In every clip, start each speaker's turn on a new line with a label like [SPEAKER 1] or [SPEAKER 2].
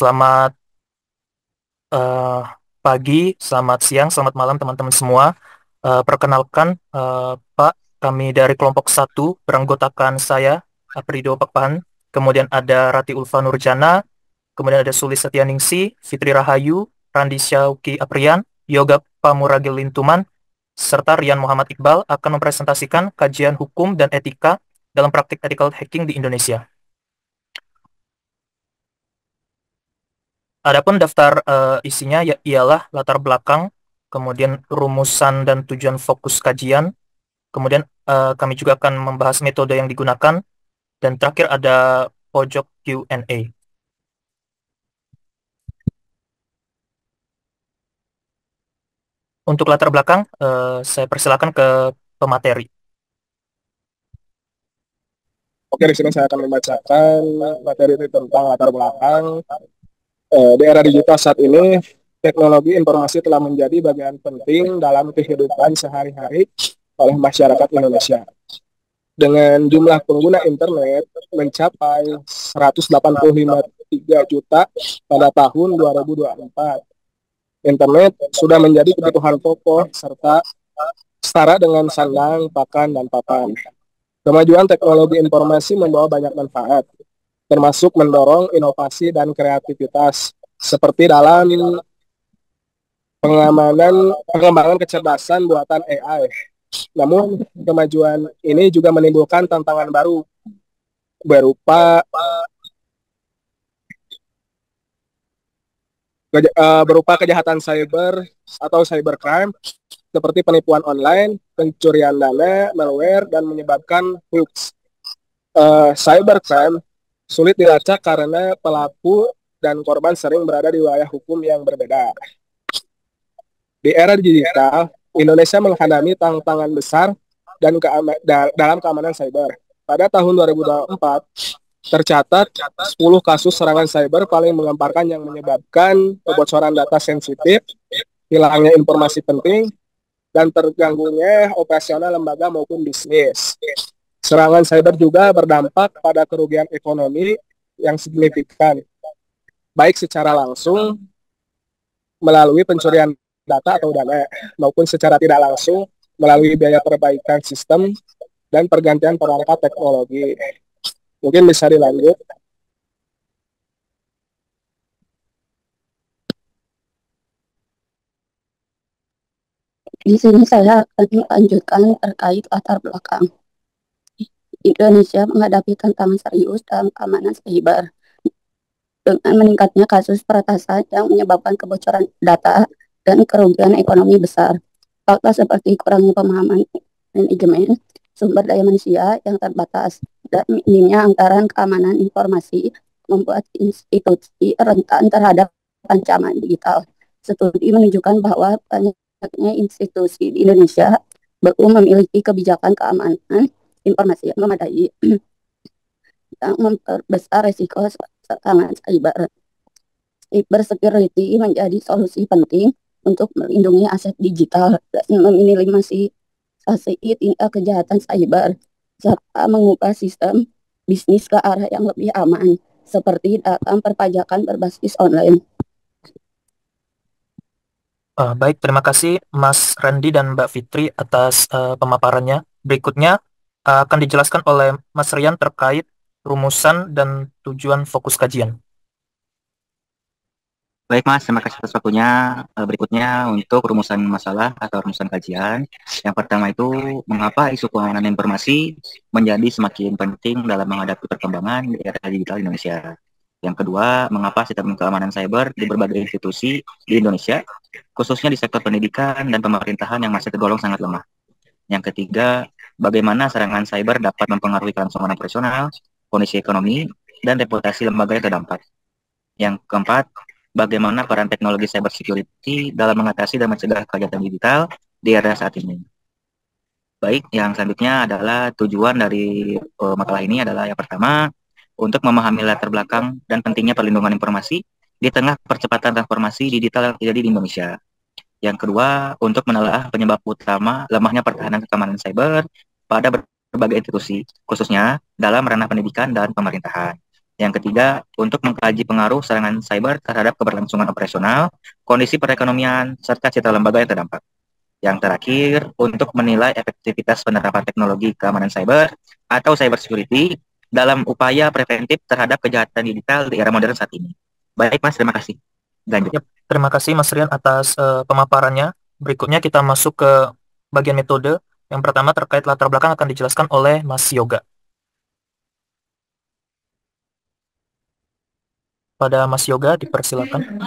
[SPEAKER 1] Selamat eh, pagi, selamat siang, selamat malam teman-teman semua. Perkenalkan, Pak, kami dari kelompok satu beranggotakan saya, Aprido Pakpahan, kemudian ada Rati Ulfa Nurjana, kemudian ada Sulis Setianingsi, Fitri Rahayu, Randi Syauki Aprian, Yoga Pamuragil Lintuman, serta Rian Muhammad Iqbal akan mempresentasikan kajian hukum dan etika dalam praktik ethical hacking di Indonesia. Adapun daftar isinya ialah latar belakang, kemudian rumusan dan tujuan fokus kajian, kemudian kami juga akan membahas metode yang digunakan, dan terakhir ada pojok Q&A. Untuk latar belakang, saya persilakan ke pemateri.
[SPEAKER 2] Oke, di sini saya akan membacakan materi tentang latar belakang. Di era digital saat ini, teknologi informasi telah menjadi bagian penting dalam kehidupan sehari-hari oleh masyarakat Indonesia. Dengan jumlah pengguna internet mencapai 185 juta pada tahun 2024. Internet sudah menjadi kebutuhan pokok serta setara dengan sandang, pakan, dan papan. Kemajuan teknologi informasi membawa banyak manfaat, termasuk mendorong inovasi dan kreativitas, seperti dalam pengembangan kecerdasan buatan AI. Namun, kemajuan ini juga menimbulkan tantangan baru berupa berupa kejahatan cyber atau cybercrime seperti penipuan online, pencurian dana, malware, dan menyebabkan hoax. Cybercrime sulit dilacak karena pelaku dan korban sering berada di wilayah hukum yang berbeda. Di era digital, Indonesia menghadapi tantangan besar dalam keamanan cyber. Pada tahun 2024, tercatat 10 kasus serangan cyber paling menggemparkan yang menyebabkan kebocoran data sensitif, hilangnya informasi penting, dan terganggunya operasional lembaga maupun bisnis. Serangan cyber juga berdampak pada kerugian ekonomi yang signifikan, baik secara langsung melalui pencurian data atau dana, maupun secara tidak langsung melalui biaya perbaikan sistem dan pergantian perangkat teknologi. Mungkin bisa dilanjut.
[SPEAKER 3] Di sini saya akan melanjutkan terkait latar belakang. Indonesia menghadapi tantangan serius dalam keamanan cyber dengan meningkatnya kasus peretasan yang menyebabkan kebocoran data dan kerugian ekonomi besar. Fakta seperti kurangnya pemahaman manajemen sumber daya manusia yang terbatas dan minimnya anggaran keamanan informasi membuat institusi rentan terhadap ancaman digital. Studi menunjukkan bahwa banyaknya institusi di Indonesia belum memiliki kebijakan keamanan informasi yang memadai yang memperbesar resiko serangan cyber. Cyber security menjadi solusi penting untuk melindungi aset digital dan meminimalisasi tindak kejahatan cyber, serta mengubah sistem bisnis ke arah yang lebih aman, seperti dalam perpajakan berbasis online.
[SPEAKER 1] Baik, terima kasih Mas Randy dan Mbak Fitri atas pemaparannya. Berikutnya akan dijelaskan oleh Mas Rian terkait rumusan dan tujuan fokus kajian.
[SPEAKER 4] Baik Mas, terima kasih atas waktunya. Berikutnya untuk rumusan masalah atau rumusan kajian. Yang pertama itu, mengapa isu keamanan informasi menjadi semakin penting dalam menghadapi perkembangan di era digital Indonesia. Yang kedua, mengapa sistem keamanan cyber di berbagai institusi di Indonesia, khususnya di sektor pendidikan dan pemerintahan yang masih tergolong sangat lemah. Yang ketiga, bagaimana serangan cyber dapat mempengaruhi kelangsungan operasional, kondisi ekonomi, dan reputasi lembaga yang terdampak. Yang keempat, bagaimana peran teknologi cyber security dalam mengatasi dan mencegah kejahatan digital di era saat ini. Baik, yang selanjutnya adalah tujuan dari makalah ini adalah yang pertama, untuk memahami latar belakang dan pentingnya perlindungan informasi di tengah percepatan transformasi digital yang terjadi di Indonesia. Yang kedua, untuk menelaah penyebab utama lemahnya pertahanan keamanan cyber pada berbagai institusi, khususnya dalam ranah pendidikan dan pemerintahan. Yang ketiga, untuk mengkaji pengaruh serangan cyber terhadap keberlangsungan operasional, kondisi perekonomian, serta citra lembaga yang terdampak. Yang terakhir, untuk menilai efektivitas penerapan teknologi keamanan cyber atau cyber security dalam upaya preventif terhadap kejahatan digital di era modern saat ini. Baik, Mas, terima kasih. Lanjut.
[SPEAKER 1] Yap, terima kasih Mas Rian atas pemaparannya. Berikutnya kita masuk ke bagian metode. Yang pertama terkait latar belakang akan dijelaskan oleh Mas Yoga. Pada Mas Yoga, dipersilakan.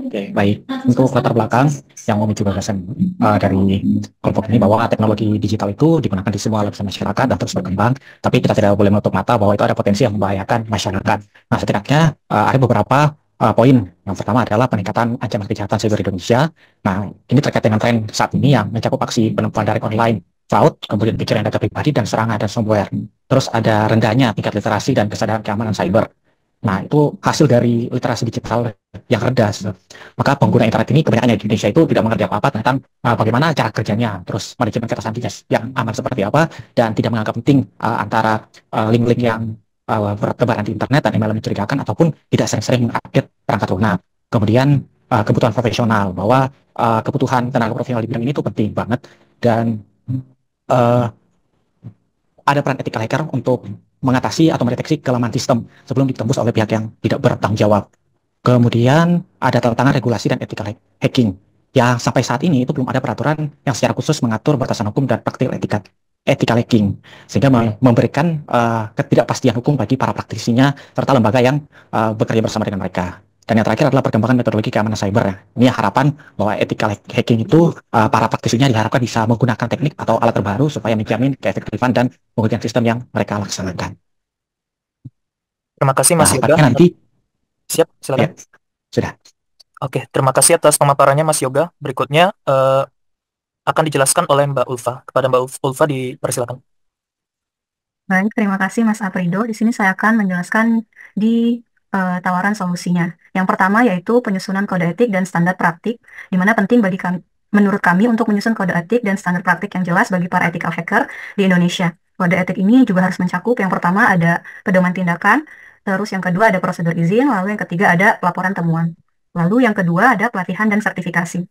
[SPEAKER 5] Oke, baik. Untuk latar belakang yang memicu gagasan dari kelompok ini bahwa teknologi digital itu digunakan di semua lapisan masyarakat dan terus berkembang, tapi kita tidak boleh menutup mata bahwa itu ada potensi yang membahayakan masyarakat. Nah, setidaknya ada beberapa poin. Yang pertama adalah peningkatan ancaman kejahatan cyber Indonesia. Nah, ini terkait dengan tren saat ini yang mencakup aksi penipuan dari online, fraud, kemudian pencurian data pribadi, dan serangan dan ransomware. Terus ada rendahnya tingkat literasi dan kesadaran keamanan cyber. Nah, itu hasil dari literasi digital yang rendah. Maka pengguna internet ini kebanyakan di Indonesia itu tidak mengerti apa-apa tentang bagaimana cara kerjanya, terus manajemen kata sandinya yang aman seperti apa, dan tidak menganggap penting antara link-link yang bertebaran di internet dan email mencurigakan ataupun tidak sering-sering mengupdate perangkat lunak. Kemudian kebutuhan profesional, bahwa kebutuhan tenaga profesional di bidang ini itu penting banget, dan ada peran ethical hacker untuk mengatasi atau mendeteksi kelemahan sistem sebelum ditembus oleh pihak yang tidak bertanggung jawab. Kemudian ada tantangan regulasi dan ethical hacking. Ya, sampai saat ini itu belum ada peraturan yang secara khusus mengatur batasan hukum dan praktik ethical hacking, sehingga memberikan ketidakpastian hukum bagi para praktisinya serta lembaga yang bekerja bersama dengan mereka. Dan yang terakhir adalah perkembangan metodologi keamanan cyber. Ini harapan bahwa ethical hacking itu para praktisinya diharapkan bisa menggunakan teknik atau alat terbaru supaya menjamin keefektifan dan pengujian sistem yang mereka laksanakan.
[SPEAKER 1] Terima kasih Mas Yoga.
[SPEAKER 5] Nanti
[SPEAKER 1] siap, silakan.
[SPEAKER 5] Ya, sudah.
[SPEAKER 1] Oke, terima kasih atas pemaparannya Mas Yoga. Berikutnya akan dijelaskan oleh Mbak Ulfa. Kepada Mbak Ulfa dipersilakan.
[SPEAKER 6] Baik, terima kasih Mas Aprido. Di sini saya akan menjelaskan di tawaran solusinya. Yang pertama yaitu penyusunan kode etik dan standar praktik, di mana penting bagi kami, menurut kami untuk menyusun kode etik dan standar praktik yang jelas bagi para ethical hacker di Indonesia. Kode etik ini juga harus mencakup yang pertama ada pedoman tindakan, terus yang kedua ada prosedur izin, lalu yang ketiga ada pelaporan temuan. Lalu yang kedua ada pelatihan dan sertifikasi.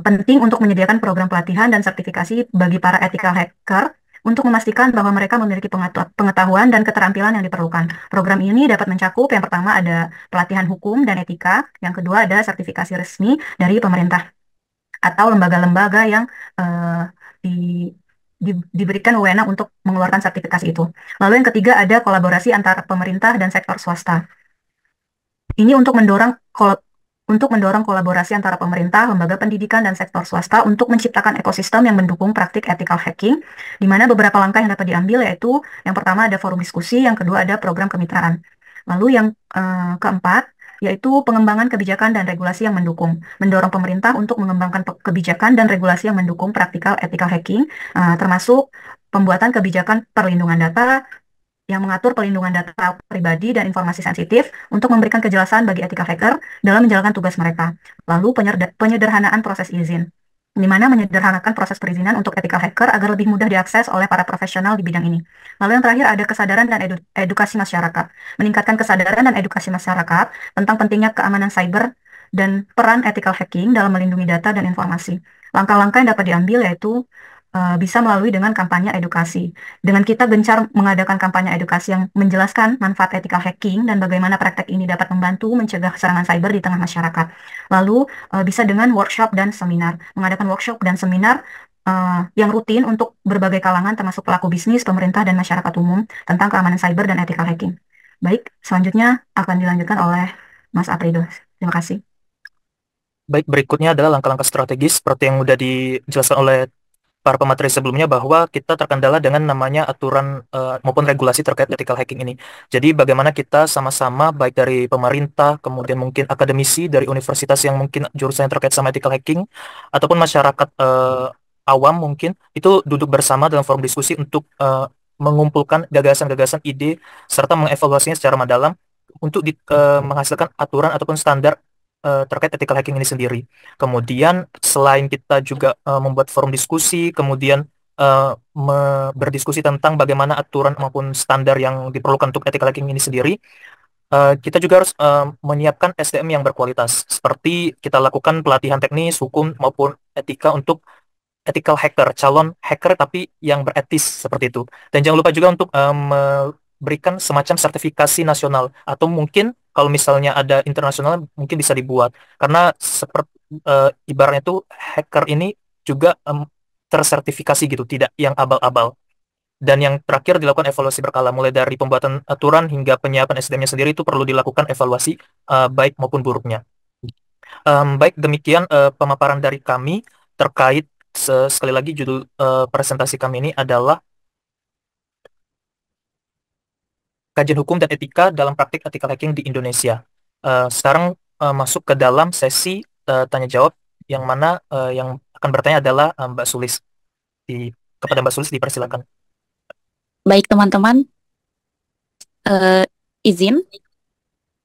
[SPEAKER 6] Penting untuk menyediakan program pelatihan dan sertifikasi bagi para ethical hacker untuk memastikan bahwa mereka memiliki pengetahuan dan keterampilan yang diperlukan. Program ini dapat mencakup yang pertama ada pelatihan hukum dan etika, yang kedua ada sertifikasi resmi dari pemerintah atau lembaga-lembaga yang diberikan wewenang untuk mengeluarkan sertifikasi itu. Lalu yang ketiga ada kolaborasi antara pemerintah dan sektor swasta. Ini untuk mendorong kolaborasi antara pemerintah, lembaga pendidikan, dan sektor swasta untuk menciptakan ekosistem yang mendukung praktik ethical hacking, di mana beberapa langkah yang dapat diambil yaitu yang pertama ada forum diskusi, yang kedua ada program kemitraan. Lalu yang keempat yaitu pengembangan kebijakan dan regulasi yang mendorong pemerintah untuk mengembangkan kebijakan dan regulasi yang mendukung praktikal ethical hacking, termasuk pembuatan kebijakan perlindungan data, yang mengatur perlindungan data pribadi dan informasi sensitif untuk memberikan kejelasan bagi ethical hacker dalam menjalankan tugas mereka. Lalu penyederhanaan proses izin, di mana menyederhanakan proses perizinan untuk ethical hacker agar lebih mudah diakses oleh para profesional di bidang ini. Lalu yang terakhir ada kesadaran dan edukasi masyarakat, meningkatkan kesadaran dan edukasi masyarakat tentang pentingnya keamanan cyber dan peran ethical hacking dalam melindungi data dan informasi. Langkah-langkah yang dapat diambil yaitu bisa melalui dengan kampanye edukasi. Dengan kita gencar mengadakan kampanye edukasi yang menjelaskan manfaat ethical hacking dan bagaimana praktek ini dapat membantu mencegah serangan cyber di tengah masyarakat. Lalu bisa dengan workshop dan seminar. Mengadakan workshop dan seminar yang rutin untuk berbagai kalangan termasuk pelaku bisnis, pemerintah, dan masyarakat umum tentang keamanan cyber dan ethical hacking. Baik, selanjutnya akan dilanjutkan oleh Mas Aprido. Terima kasih.
[SPEAKER 1] Baik, berikutnya adalah langkah-langkah strategis seperti yang sudah dijelaskan oleh para pemateri sebelumnya bahwa kita terkendala dengan namanya aturan maupun regulasi terkait ethical hacking ini. Jadi bagaimana kita sama-sama baik dari pemerintah, kemudian mungkin akademisi dari universitas yang mungkin jurusan yang terkait sama ethical hacking, ataupun masyarakat awam mungkin, itu duduk bersama dalam forum diskusi untuk mengumpulkan gagasan-gagasan ide, serta mengevaluasinya secara mendalam untuk menghasilkan aturan ataupun standar terkait ethical hacking ini sendiri. Kemudian selain kita juga membuat forum diskusi, kemudian berdiskusi tentang bagaimana aturan maupun standar yang diperlukan untuk ethical hacking ini sendiri, kita juga harus menyiapkan SDM yang berkualitas, seperti kita lakukan pelatihan teknis, hukum, maupun etika untuk ethical hacker, calon hacker tapi yang beretis seperti itu. Dan jangan lupa juga untuk memberikan semacam sertifikasi nasional, atau mungkin kalau misalnya ada internasional mungkin bisa dibuat, karena seperti ibaratnya tuh hacker ini juga tersertifikasi gitu, tidak yang abal-abal. Dan yang terakhir dilakukan evaluasi berkala, mulai dari pembuatan aturan hingga penyiapan SDM-nya sendiri itu perlu dilakukan evaluasi baik maupun buruknya. Baik, demikian pemaparan dari kami terkait sekali lagi judul presentasi kami ini adalah kajian hukum dan etika dalam praktik ethical hacking di Indonesia. Sekarang masuk ke dalam sesi tanya jawab, yang mana yang akan bertanya adalah Mbak Sulis. Kepada Mbak Sulis dipersilakan.
[SPEAKER 3] Baik teman-teman, izin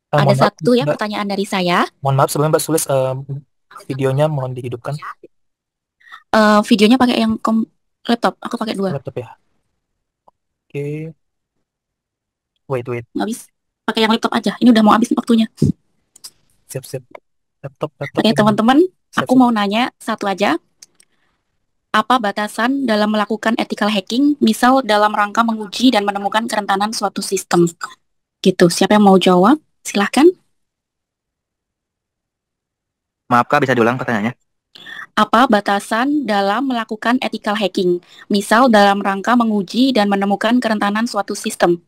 [SPEAKER 3] ada
[SPEAKER 1] Mohon maaf,
[SPEAKER 3] satu ya
[SPEAKER 1] Mbak.
[SPEAKER 3] pertanyaan dari saya.
[SPEAKER 1] Mohon maaf sebelumnya Mbak Sulis, videonya mohon dihidupkan.
[SPEAKER 3] Videonya pakai yang laptop, aku pakai 2.
[SPEAKER 1] Laptop ya. Oke. Wait.
[SPEAKER 3] Nggak bisa pakai yang laptop aja. Ini udah mau habis waktunya.
[SPEAKER 1] Siap. Laptop.
[SPEAKER 3] Oke teman-teman, aku
[SPEAKER 1] Siap.
[SPEAKER 3] mau nanya satu aja. Apa batasan dalam melakukan ethical hacking, misal dalam rangka menguji dan menemukan kerentanan suatu sistem? Gitu. Siapa yang mau jawab? Silahkan.
[SPEAKER 4] Maaf Kak, bisa diulang pertanyaannya?
[SPEAKER 3] Apa batasan dalam melakukan ethical hacking, misal dalam rangka menguji dan menemukan kerentanan suatu sistem?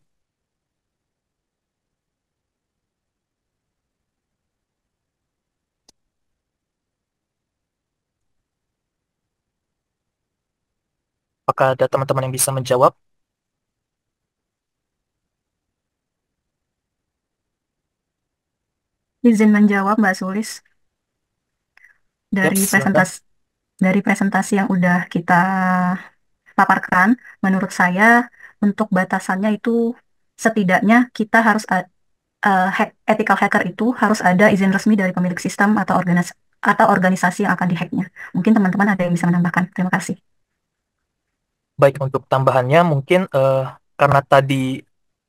[SPEAKER 1] Apakah ada teman-teman yang bisa menjawab?
[SPEAKER 6] Izin menjawab Mbak Sulis. Dari
[SPEAKER 1] silakan.
[SPEAKER 6] presentasi yang udah kita paparkan, menurut saya untuk batasannya itu setidaknya kita harus ethical hacker itu harus ada izin resmi dari pemilik sistem atau organisasi yang akan dihacknya. Mungkin teman-teman ada yang bisa menambahkan. Terima kasih.
[SPEAKER 1] Baik, untuk tambahannya mungkin karena tadi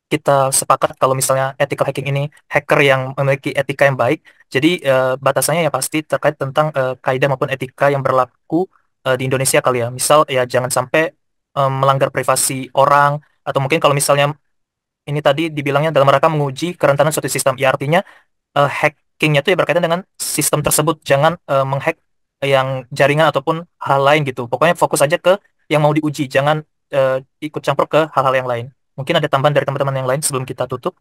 [SPEAKER 1] kita sepakat kalau misalnya ethical hacking ini hacker yang memiliki etika yang baik, jadi batasannya ya pasti terkait tentang kaidah maupun etika yang berlaku di Indonesia kali ya. Misal ya jangan sampai melanggar privasi orang, atau mungkin kalau misalnya ini tadi dibilangnya dalam rangka menguji kerentanan suatu sistem, ya artinya hackingnya itu ya berkaitan dengan sistem tersebut, jangan menghack yang jaringan ataupun hal lain gitu. Pokoknya fokus aja ke yang mau diuji, jangan ikut campur ke hal-hal yang lain. Mungkin ada tambahan dari teman-teman yang lain sebelum kita tutup.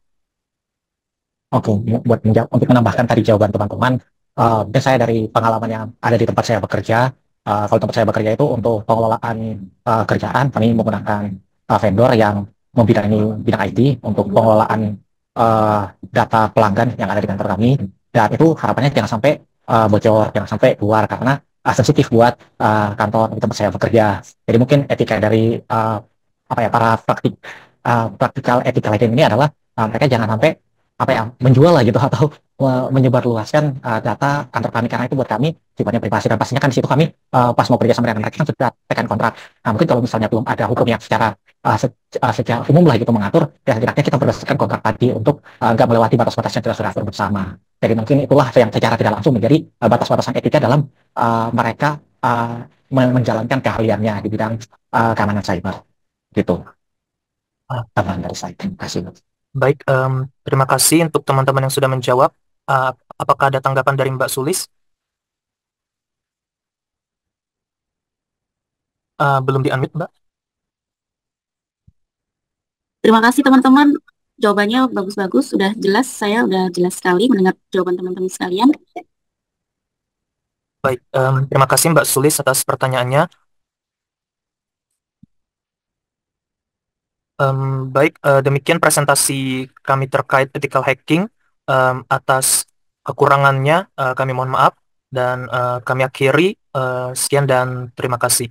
[SPEAKER 5] Oke, untuk menambahkan tadi jawaban teman-teman, mungkin saya dari pengalaman yang ada di tempat saya bekerja, kalau tempat saya bekerja itu untuk pengelolaan kerjaan, kami menggunakan vendor yang membidangi bidang IT untuk pengelolaan data pelanggan yang ada di kantor kami, dan itu harapannya jangan sampai bocor, jangan sampai keluar, karena sensitif buat kantor di tempat saya bekerja. Jadi mungkin etika dari para praktikal ethical hacking ini adalah mereka jangan sampai menjual lah gitu, atau menyebarluaskan data kantor kami, karena itu buat kami sifatnya privasi, dan pastinya kan di situ kami pas mau kerja sama dengan mereka kan sudah tekan kontrak. Nah mungkin kalau misalnya belum ada hukum yang secara umum lah gitu mengatur, ya setidaknya kita berdasarkan kontrak tadi untuk nggak melewati batas-batas yang kita sudah atur bersama. Jadi mungkin itulah yang secara tidak langsung menjadi batas-batasan etika dalam mereka menjalankan keahliannya di bidang keamanan cyber gitu. Tambahan dari saya. Terima kasih.
[SPEAKER 1] Baik, terima kasih untuk teman-teman yang sudah menjawab. Apakah ada tanggapan dari Mbak Sulis? Belum di-unmute, Mbak.
[SPEAKER 3] Terima kasih teman-teman. Jawabannya bagus-bagus, sudah jelas. Saya udah jelas sekali mendengar jawaban teman-teman sekalian.
[SPEAKER 1] Baik, terima kasih Mbak Sulis atas pertanyaannya. Baik, demikian presentasi kami terkait ethical hacking. Atas kekurangannya kami mohon maaf, dan kami akhiri. Sekian dan terima kasih.